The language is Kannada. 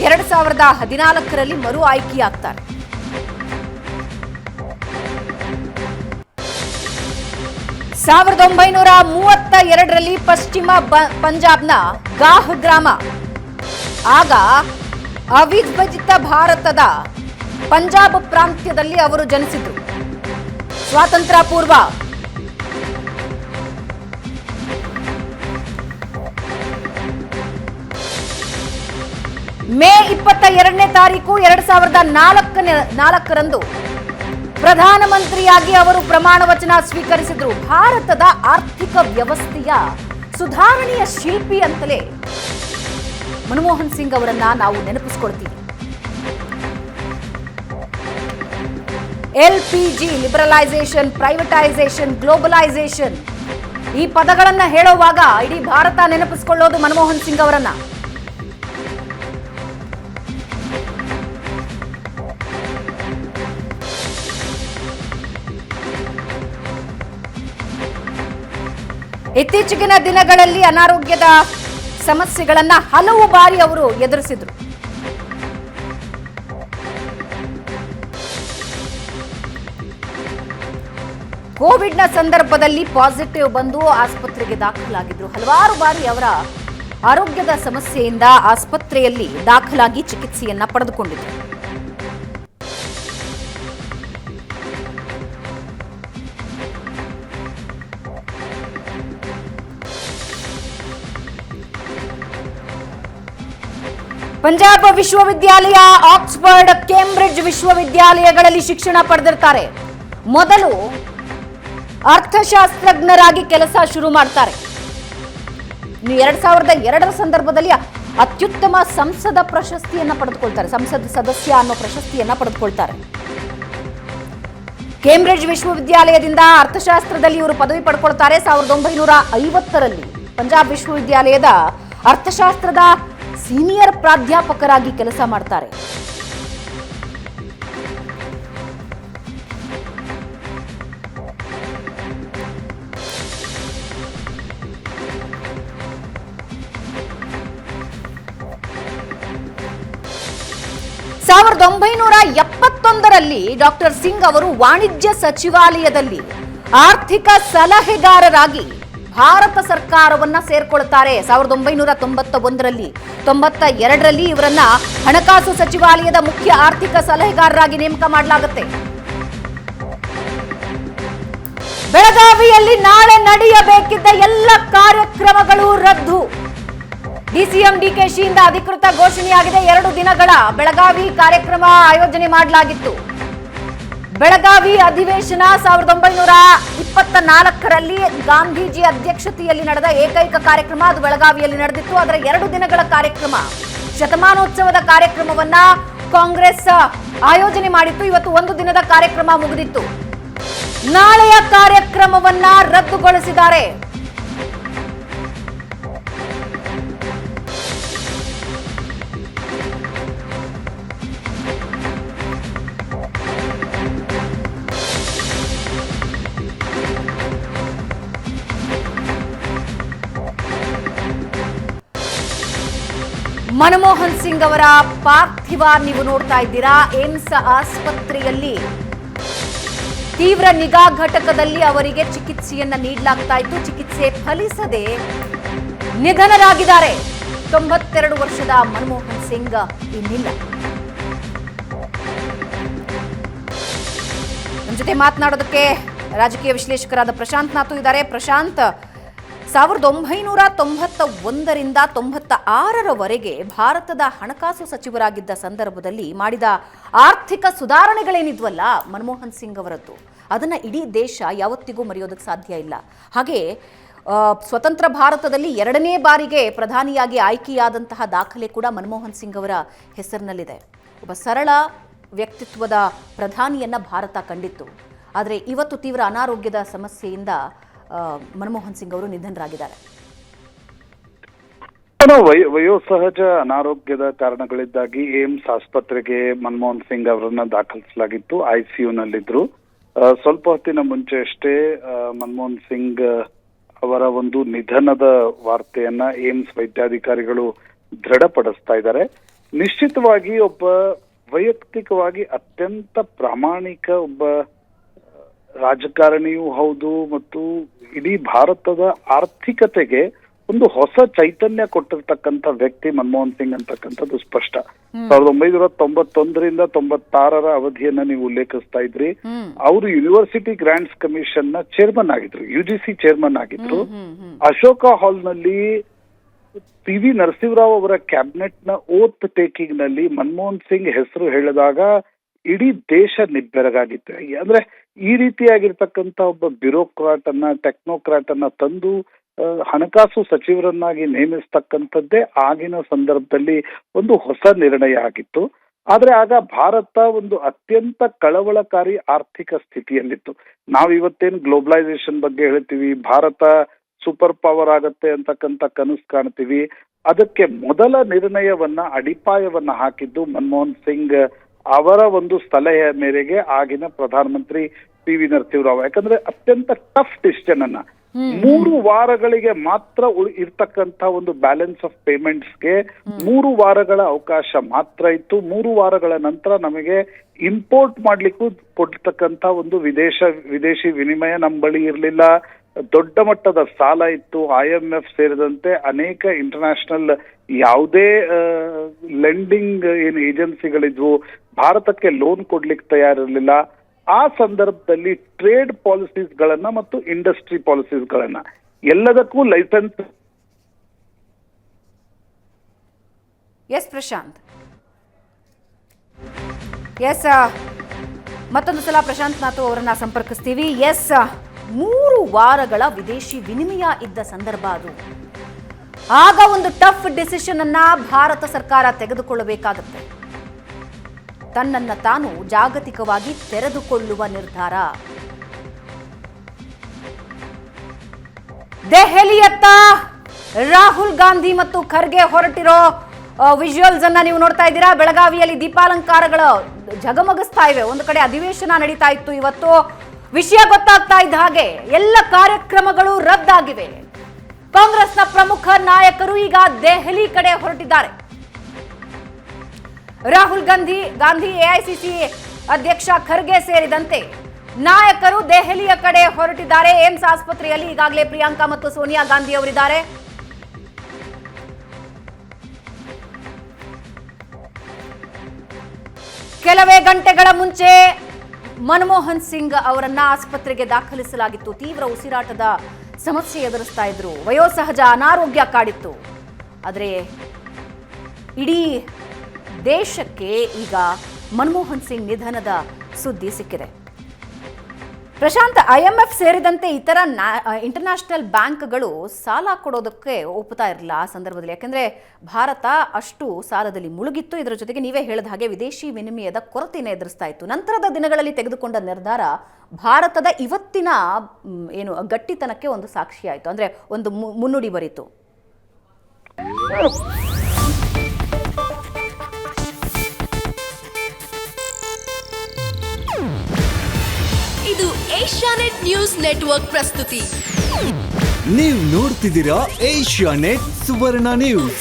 2014ರಲ್ಲಿ ಮರು ಆಯ್ಕೆಯಾಗ್ತಾರೆ. ಸಾವಿರದ 1932ರಲ್ಲಿ ಪಶ್ಚಿಮ ಪಂಜಾಬ್ನ ಗಾಹ್ ಗ್ರಾಮ, ಆಗ ಅವಿಭಜಿತ ಭಾರತದ ಪಂಜಾಬ್ ಪ್ರಾಂತ್ಯದಲ್ಲಿ ಅವರು ಜನಿಸಿದ್ರು. ಸ್ವಾತಂತ್ರ್ಯ ಪೂರ್ವ ಮೇ 22ನೇ ತಾರೀಕು 2004ರಂದು ಪ್ರಧಾನಮಂತ್ರಿಯಾಗಿ ಅವರು ಪ್ರಮಾಣ ವಚನ ಸ್ವೀಕರಿಸಿದ್ರು. ಭಾರತದ ಆರ್ಥಿಕ ವ್ಯವಸ್ಥೆಯ ಸುಧಾರಣೆಯ ಶಿಲ್ಪಿ ಅಂತಲೇ ಮನಮೋಹನ್ ಸಿಂಗ್ ಅವರನ್ನ ನಾವು ನೆನಪಿಸಿಕೊಳ್ತೀವಿ. LPG, ಲಿಬರಲೈಸೇಷನ್, ಪ್ರೈವೇಟೈಸೇಷನ್, ಗ್ಲೋಬಲೈಸೇಷನ್, ಈ ಪದಗಳನ್ನ ಹೇಳುವಾಗ ಇಡೀ ಭಾರತ ನೆನಪಿಸಿಕೊಳ್ಳೋದು ಮನಮೋಹನ್ ಸಿಂಗ್ ಅವರನ್ನ. ಇತ್ತೀಚಿನ ದಿನಗಳಲ್ಲಿ ಅನಾರೋಗ್ಯದ ಸಮಸ್ಯೆಗಳನ್ನ ಹಲವು ಬಾರಿ ಅವರು ಎದುರಿಸಿದ್ರು. ಕೋವಿಡ್ನ ಸಂದರ್ಭದಲ್ಲಿ ಪಾಸಿಟಿವ್ ಬಂದು ಆಸ್ಪತ್ರೆಗೆ ದಾಖಲಾಗಿದ್ರು. ಹಲವಾರು ಬಾರಿ ಅವರ ಆರೋಗ್ಯದ ಸಮಸ್ಯೆಯಿಂದ ಆಸ್ಪತ್ರೆಯಲ್ಲಿ ದಾಖಲಾಗಿ ಚಿಕಿತ್ಸೆಯನ್ನ ಪಡೆದುಕೊಂಡಿದ್ರು. ಪಂಜಾಬ್ ವಿಶ್ವವಿದ್ಯಾಲಯ, ಆಕ್ಸ್ಫರ್ಡ್, ಕೇಂಬ್ರಿಡ್ಜ್ ವಿಶ್ವವಿದ್ಯಾಲಯಗಳಲ್ಲಿ ಶಿಕ್ಷಣ ಪಡೆದಿರ್ತಾರೆ. ಮೊದಲು ಅರ್ಥಶಾಸ್ತ್ರಜ್ಞರಾಗಿ ಕೆಲಸ ಶುರು ಮಾಡ್ತಾರೆ. 2002ರ ಸಂದರ್ಭದಲ್ಲಿ ಅತ್ಯುತ್ತಮ ಸಂಸದ ಪ್ರಶಸ್ತಿಯನ್ನ ಪಡೆದುಕೊಳ್ತಾರೆ. ಸಂಸತ್ ಸದಸ್ಯ ಅನ್ನೋ ಪ್ರಶಸ್ತಿಯನ್ನ ಪಡೆದುಕೊಳ್ತಾರೆ. ಕೇಂಬ್ರಿಡ್ಜ್ ವಿಶ್ವವಿದ್ಯಾಲಯದಿಂದ ಅರ್ಥಶಾಸ್ತ್ರದಲ್ಲಿ ಇವರು ಪದವಿ ಪಡ್ಕೊಳ್ತಾರೆ. 1950ರಲ್ಲಿ ಪಂಜಾಬ್ ವಿಶ್ವವಿದ್ಯಾಲಯದ ಅರ್ಥಶಾಸ್ತ್ರದ ಸೀನಿಯರ್ ಪ್ರಾಧ್ಯಾಪಕರಾಗಿ ಕೆಲಸ ಮಾಡ್ತಾರೆ. ಸಾವಿರದ 1971ರಲ್ಲಿ ಡಾಕ್ಟರ್ ಸಿಂಗ್ ಅವರು ವಾಣಿಜ್ಯ ಸಚಿವಾಲಯದಲ್ಲಿ ಆರ್ಥಿಕ ಸಲಹೆಗಾರರಾಗಿ ಭಾರತ ಸರ್ಕಾರವನ್ನ ಸೇರ್ಕೊಳ್ತಾರೆ. 1991ರಲ್ಲಿ 92ರಲ್ಲಿ ಇವರನ್ನ ಹಣಕಾಸು ಸಚಿವಾಲಯದ ಮುಖ್ಯ ಆರ್ಥಿಕ ಸಲಹೆಗಾರರಾಗಿ ನೇಮಕ ಮಾಡಲಾಗುತ್ತೆ. ಬೆಳಗಾವಿಯಲ್ಲಿ ನಾಳೆ ನಡೆಯಬೇಕಿದ್ದ ಎಲ್ಲ ಕಾರ್ಯಕ್ರಮಗಳು ರದ್ದು. ಡಿಸಿಎಂ ಡಿಕೆಶಿಯಿಂದ ಅಧಿಕೃತ ಘೋಷಣೆಯಾಗಿದೆ. 2 ದಿನಗಳ ಬೆಳಗಾವಿ ಕಾರ್ಯಕ್ರಮ ಆಯೋಜನೆ ಮಾಡಲಾಗಿತ್ತು. ಬೆಳಗಾವಿ ಅಧಿವೇಶನ 1924ರಲ್ಲಿ ಗಾಂಧೀಜಿ ಅಧ್ಯಕ್ಷತೆಯಲ್ಲಿ ನಡೆದ ಏಕೈಕ ಕಾರ್ಯಕ್ರಮ ಅದು ಬೆಳಗಾವಿಯಲ್ಲಿ ನಡೆದಿತ್ತು. ಅದರ 2 ದಿನಗಳ ಕಾರ್ಯಕ್ರಮ, ಶತಮಾನೋತ್ಸವದ ಕಾರ್ಯಕ್ರಮವನ್ನ ಕಾಂಗ್ರೆಸ್ ಆಯೋಜನೆ ಮಾಡಿತ್ತು. ಇವತ್ತು 1 ದಿನದ ಕಾರ್ಯಕ್ರಮ ಮುಗಿದಿತ್ತು. ನಾಳೆಯ ಕಾರ್ಯಕ್ರಮವನ್ನ ರದ್ದುಗೊಳಿಸಿದ್ದಾರೆ. ಮನಮೋಹನ್ ಸಿಂಗ್ ಅವರ ಪಾರ್ಥಿವ ನೀವು ನೋಡ್ತಾ ಇದ್ದೀರಾ. ಏಮ್ಸ್ ಆಸ್ಪತ್ರೆಯಲ್ಲಿ ತೀವ್ರ ನಿಗಾ ಘಟಕದಲ್ಲಿ ಅವರಿಗೆ ಚಿಕಿತ್ಸೆಯನ್ನ ನೀಡಲಾಗ್ತಾ ಇತ್ತು. ಚಿಕಿತ್ಸೆ ಫಲಿಸದೆ ನಿಧನರಾಗಿದ್ದಾರೆ. 92 ವರ್ಷದ ಮನಮೋಹನ್ ಸಿಂಗ್ ಇನ್ನಿಲ್ಲ. ನಮ್ಮ ಜೊತೆ ಮಾತನಾಡೋದಕ್ಕೆ ರಾಜಕೀಯ ವಿಶ್ಲೇಷಕರಾದ ಪ್ರಶಾಂತ್ ನಾತು ಇದ್ದಾರೆ. ಪ್ರಶಾಂತ್, 1991ರಿಂದ 96ರವರೆಗೆ ಭಾರತದ ಹಣಕಾಸು ಸಚಿವರಾಗಿದ್ದ ಸಂದರ್ಭದಲ್ಲಿ ಮಾಡಿದ ಆರ್ಥಿಕ ಸುಧಾರಣೆಗಳೇನಿದ್ವಲ್ಲ ಮನಮೋಹನ್ ಸಿಂಗ್ ಅವರದ್ದು, ಅದನ್ನು ಇಡೀ ದೇಶ ಯಾವತ್ತಿಗೂ ಮರೆಯೋದಕ್ಕೆ ಸಾಧ್ಯ ಇಲ್ಲ. ಹಾಗೆ ಸ್ವತಂತ್ರ ಭಾರತದಲ್ಲಿ 2ನೇ ಬಾರಿಗೆ ಪ್ರಧಾನಿಯಾಗಿ ಆಯ್ಕೆಯಾದಂತಹ ದಾಖಲೆ ಕೂಡ ಮನಮೋಹನ್ ಸಿಂಗ್ ಅವರ ಹೆಸರಿನಲ್ಲಿದೆ. ಒಬ್ಬ ಸರಳ ವ್ಯಕ್ತಿತ್ವದ ಪ್ರಧಾನಿಯನ್ನ ಭಾರತ ಕಂಡಿತ್ತು. ಆದರೆ ಇವತ್ತು ತೀವ್ರ ಅನಾರೋಗ್ಯದ ಸಮಸ್ಯೆಯಿಂದ ಮನಮೋಹನ್ ಸಿಂಗ್ ಅವರು ನಿಧನರಾಗಿದ್ದಾರೆ. ವಯೋಸಹಜ ಅನಾರೋಗ್ಯದ ಕಾರಣಗಳಿಂದಾಗಿ ಏಮ್ಸ್ ಆಸ್ಪತ್ರೆಗೆ ಮನಮೋಹನ್ ಸಿಂಗ್ ಅವರನ್ನ ದಾಖಲಿಸಲಾಗಿತ್ತು. ICUನಲ್ಲಿದ್ರು. ಸ್ವಲ್ಪ ಹೊತ್ತಿನ ಮುಂಚೆ ಅಷ್ಟೇ ಮನಮೋಹನ್ ಸಿಂಗ್ ಅವರ ಒಂದು ನಿಧನದ ವಾರ್ತೆಯನ್ನ ಏಮ್ಸ್ ವೈದ್ಯಾಧಿಕಾರಿಗಳು ದೃಢಪಡಿಸ್ತಾ ಇದ್ದಾರೆ. ನಿಶ್ಚಿತವಾಗಿ ಒಬ್ಬ ವೈಯಕ್ತಿಕವಾಗಿ ಅತ್ಯಂತ ಪ್ರಾಮಾಣಿಕ ಒಬ್ಬ ರಾಜಕಾರಣಿಯೂ ಹೌದು ಮತ್ತು ಇಡೀ ಭಾರತದ ಆರ್ಥಿಕತೆಗೆ ಒಂದು ಹೊಸ ಚೈತನ್ಯ ಕೊಟ್ಟಿರ್ತಕ್ಕಂಥ ವ್ಯಕ್ತಿ ಮನಮೋಹನ್ ಸಿಂಗ್ ಅಂತಕ್ಕಂಥದ್ದು ಸ್ಪಷ್ಟ. 1991ರಿಂದ 96ರ ಅವಧಿಯನ್ನ ನೀವು ಉಲ್ಲೇಖಿಸ್ತಾ ಇದ್ರಿ. ಅವರು ಯೂನಿವರ್ಸಿಟಿ ಗ್ರಾಂಟ್ಸ್ ಕಮಿಷನ್ ನ ಚೇರ್ಮನ್ ಆಗಿದ್ರು, UGC ಚೇರ್ಮನ್ ಆಗಿದ್ರು. ಅಶೋಕ ಹಾಲ್ ನಲ್ಲಿ PV ನರಸಿಂಹರಾವ್ ಅವರ ಕ್ಯಾಬಿನೆಟ್ ನ ಓತ್ ಟೇಕಿಂಗ್ ನಲ್ಲಿ ಮನಮೋಹನ್ ಸಿಂಗ್ ಹೆಸರು ಹೇಳಿದಾಗ ಇಡೀ ದೇಶ ನಿಬ್ಬೆರಗಾಗಿತ್ತು. ಅಂದ್ರೆ ಈ ರೀತಿಯಾಗಿರ್ತಕ್ಕಂಥ ಒಬ್ಬ ಬ್ಯೂರೋಕ್ರಾಟ್ ಅನ್ನ, ಟೆಕ್ನೋಕ್ರಾಟ್ ಅನ್ನ ತಂದು ಹಣಕಾಸು ಸಚಿವರನ್ನಾಗಿ ನೇಮಿಸ್ತಕ್ಕಂಥದ್ದೇ ಆಗಿನ ಸಂದರ್ಭದಲ್ಲಿ ಒಂದು ಹೊಸ ನಿರ್ಣಯ ಆಗಿತ್ತು. ಆದ್ರೆ ಆಗ ಭಾರತ ಒಂದು ಅತ್ಯಂತ ಕಳವಳಕಾರಿ ಆರ್ಥಿಕ ಸ್ಥಿತಿಯಲ್ಲಿತ್ತು. ನಾವಿವತ್ತೇನು ಗ್ಲೋಬಲೈಸೇಷನ್ ಬಗ್ಗೆ ಹೇಳ್ತೀವಿ, ಭಾರತ ಸೂಪರ್ ಪವರ್ ಆಗತ್ತೆ ಅಂತಕ್ಕಂಥ ಕನಸು ಕಾಣ್ತೀವಿ. ಅದಕ್ಕೆ ಮೊದಲ ನಿರ್ಣಯವನ್ನ, ಅಡಿಪಾಯವನ್ನ ಹಾಕಿದ್ದು ಮನಮೋಹನ್ ಸಿಂಗ್ ಅವರ ಒಂದು ಸಲಹೆಯ ಮೇರೆಗೆ ಆಗಿನ ಪ್ರಧಾನಮಂತ್ರಿ PV ನರಸಿಂಹರಾವ್. ಯಾಕಂದ್ರೆ ಅತ್ಯಂತ ಟಫ್ ಡಿಸಿಷನ್ ಅನ್ನ 3 ವಾರಗಳಿಗೆ ಮಾತ್ರ ಇರ್ತಕ್ಕಂಥ ಒಂದು ಬ್ಯಾಲೆನ್ಸ್ ಆಫ್ ಪೇಮೆಂಟ್ಸ್ಗೆ 3 ವಾರಗಳ ಅವಕಾಶ ಮಾತ್ರ ಇತ್ತು. 3 ವಾರಗಳ ನಂತರ ನಮಗೆ ಇಂಪೋರ್ಟ್ ಮಾಡ್ಲಿಕ್ಕೂ ಕೊಡ್ತಕ್ಕಂಥ ಒಂದು ವಿದೇಶಿ ವಿನಿಮಯ ನಮ್ಮ ಬಳಿ ಇರಲಿಲ್ಲ. ದೊಡ್ಡ ಮಟ್ಟದ ಸಾಲ ಇತ್ತು. IMF ಸೇರಿದಂತೆ ಅನೇಕ ಇಂಟರ್ನ್ಯಾಷನಲ್ ಯಾವುದೇ ಲೆಂಡಿಂಗ್ ಏನು ಏಜೆನ್ಸಿಗಳಿದ್ವು, ಭಾರತಕ್ಕೆ ಲೋನ್ ಕೊಡ್ಲಿಕ್ಕೆ ತಯಾರಿರಲಿಲ್ಲ. ಆ ಸಂದರ್ಭದಲ್ಲಿ ಟ್ರೇಡ್ ಪಾಲಿಸೀಸ್ ಗಳನ್ನ ಮತ್ತು ಇಂಡಸ್ಟ್ರಿ ಪಾಲಿಸೀಸ್ ಗಳನ್ನ ಎಲ್ಲದಕ್ಕೂ ಲೈಸೆನ್ಸ್. ಎಸ್ ಪ್ರಶಾಂತ್, ಎಸ್ ಮತ್ತೊಂದು ಸಲ ಪ್ರಶಾಂತ್ ನಾಥು ಅವರನ್ನ ಸಂಪರ್ಕಿಸ್ತೀವಿ. ಎಸ್, 3 ವಾರಗಳ ವಿದೇಶಿ ವಿನಿಮಯ ಇದ್ದ ಸಂದರ್ಭ ಅದು. ಆಗ ಒಂದು ಟಫ್ ಡಿಸಿಷನ್ ಅನ್ನ ಭಾರತ ಸರ್ಕಾರ ತೆಗೆದುಕೊಳ್ಳಬೇಕಾಗುತ್ತೆ. ತನ್ನನ್ನ ತಾನು ಜಾಗತಿಕವಾಗಿ ತೆರೆದುಕೊಳ್ಳುವ ನಿರ್ಧಾರ. ದೆಹಲಿಯತ್ತ ರಾಹುಲ್ ಗಾಂಧಿ ಮತ್ತು ಖರ್ಗೆ ಹೊರಟಿರೋ ವಿಜುವಲ್ಸ್ ಅನ್ನ ನೀವು ನೋಡ್ತಾ ಇದ್ದೀರಾ. ಬೆಳಗಾವಿಯಲ್ಲಿ ದೀಪಾಲಂಕಾರಗಳು ಝಗಮಗಿಸ್ತಾ ಇವೆ. ಒಂದು ಕಡೆ ಅಧಿವೇಶನ ನಡೀತಾ ಇತ್ತು. ಇವತ್ತು ವಿಷಯ ಗೊತ್ತಾಗ್ತಾ ಇದ್ದ ಹಾಗೆ ಎಲ್ಲ ಕಾರ್ಯಕ್ರಮಗಳು ರದ್ದಾಗಿವೆ. ಕಾಂಗ್ರೆಸ್ನ ಪ್ರಮುಖ ನಾಯಕರು ಈಗ ದೆಹಲಿ ಕಡೆ ಹೊರಟಿದ್ದಾರೆ. ರಾಹುಲ್ ಗಾಂಧಿ AICC ಅಧ್ಯಕ್ಷ ಖರ್ಗೆ ಸೇರಿದಂತೆ ನಾಯಕರು ದೆಹಲಿಯ ಕಡೆ ಹೊರಟಿದ್ದಾರೆ. ಏಮ್ಸ್ ಆಸ್ಪತ್ರೆಯಲ್ಲಿ ಈಗಾಗಲೇ ಪ್ರಿಯಾಂಕಾ ಮತ್ತು ಸೋನಿಯಾ ಗಾಂಧಿ ಅವರಿದ್ದಾರೆ. ಕೆಲವೇ ಗಂಟೆಗಳ ಮುಂಚೆ ಮನಮೋಹನ್ ಸಿಂಗ್ ಅವರನ್ನ ಆಸ್ಪತ್ರೆಗೆ ದಾಖಲಿಸಲಾಗಿತ್ತು. ತೀವ್ರ ಉಸಿರಾಟದ ಸಮಸ್ಯೆ ಎದುರಿಸ್ತಾ ಇದ್ರು. ವಯೋಸಹಜ ಅನಾರೋಗ್ಯ ಕಾಡಿತ್ತು. ಆದರೆ ಇಡೀ ದೇಶಕ್ಕೆ ಈಗ ಮನಮೋಹನ್ ಸಿಂಗ್ ನಿಧನದ ಸುದ್ದಿ ಸಿಕ್ಕಿದೆ. ಪ್ರಶಾಂತ್, IMF ಸೇರಿದಂತೆ ಇತರ ಇಂಟರ್ನ್ಯಾಷನಲ್ ಬ್ಯಾಂಕ್ಗಳು ಸಾಲ ಕೊಡೋದಕ್ಕೆ ಒಪ್ಪುತ್ತಾ ಇರಲಿಲ್ಲ ಆ ಸಂದರ್ಭದಲ್ಲಿ. ಯಾಕೆಂದ್ರೆ ಭಾರತ ಅಷ್ಟು ಸಾಲದಲ್ಲಿ ಮುಳುಗಿತ್ತು. ಇದರ ಜೊತೆಗೆ ನೀವೇ ಹೇಳಿದ ಹಾಗೆ ವಿದೇಶಿ ವಿನಿಮಯದ ಕೊರತೆಯನ್ನು ಎದುರಿಸ್ತಾ ಇತ್ತು. ನಂತರದ ದಿನಗಳಲ್ಲಿ ತೆಗೆದುಕೊಂಡ ನಿರ್ಧಾರ ಭಾರತದ ಇವತ್ತಿನ ಏನು ಗಟ್ಟಿತನಕ್ಕೆ ಒಂದು ಸಾಕ್ಷಿಯಾಯಿತು, ಅಂದ್ರೆ ಒಂದು ಮುನ್ನುಡಿ ಬರೀತು. ಇದು ಏಷ್ಯಾನೆಟ್ ನ್ಯೂಸ್ ನೆಟ್ವರ್ಕ್ ಪ್ರಸ್ತುತಿ. ನೀವು ನೋಡ್ತಿದ್ದೀರಾ ಏಷ್ಯಾನೆಟ್ ಸುವರ್ಣ ನ್ಯೂಸ್.